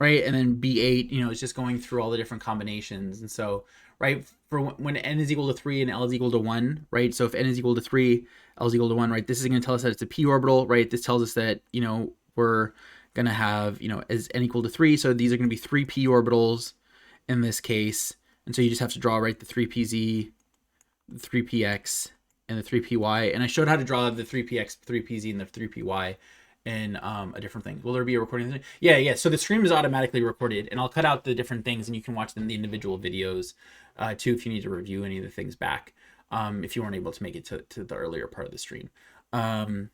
right? And then B8, you know, it's just going through all the different combinations. And so, right, for when n is equal to 3 and L is equal to 1, right? So if n is equal to 3, L is equal to 1, right? This is going to tell us that it's a p orbital, right? This tells us that, you know, we're going to have, you know, as n equal to 3. So these are going to be 3 p orbitals in this case. And so you just have to draw, right, the 3pz, the 3px, and the 3py. And I showed how to draw the 3px, 3pz, and the 3py in a different thing. Will there be a recording? Yeah. So the stream is automatically recorded, and I'll cut out the different things, and you can watch them in the individual videos too if you need to review any of the things back. If you weren't able to make it to the earlier part of the stream. So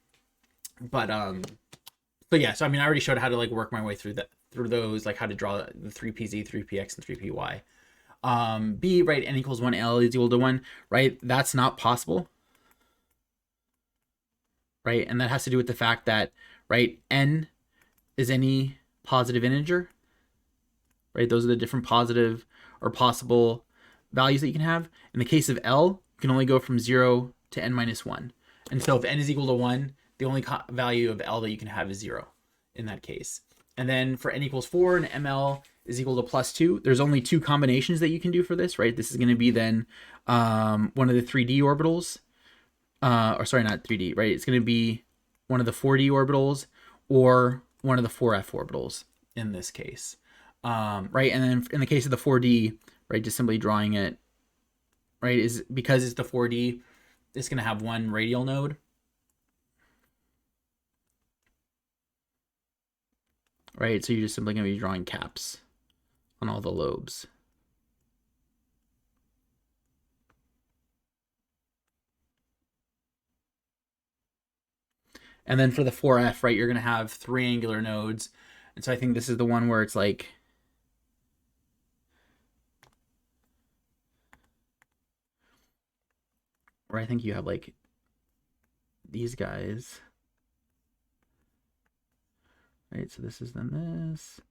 yeah, so I mean, I already showed how to like work my way through those, like how to draw the 3pz, 3px, and 3py. B, right, n equals 1, L is equal to 1, right? That's not possible, right? And that has to do with the fact that, right, n is any positive integer, right? Those are the different positive or possible values that you can have. In the case of L, you can only go from 0 to n minus 1. And so if n is equal to 1, the only value of L that you can have is 0 in that case. And then for n equals 4 and ml is equal to plus 2, there's only 2 combinations that you can do for this, right? This is going to be then one of the 3D orbitals, or sorry, not 3D, right? It's going to be one of the 4D orbitals or one of the 4f orbitals in this case, right? And then in the case of the 4D, right, just simply drawing it, right, is because it's the 4D, it's going to have one radial node. Right, so you're just simply going to be drawing caps on all the lobes. And then for the 4F, right, you're going to have 3 angular nodes. And so I think this is the one where it's like, where I think you have like these guys. Right, so this is then this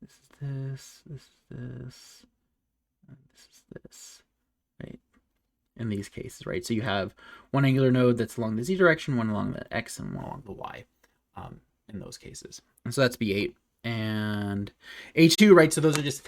is this, this is this, and this is this, right? In these cases, right? So you have one angular node that's along the z direction, one along the x, and one along the y in those cases. And so that's B8. And H2, right? So those are just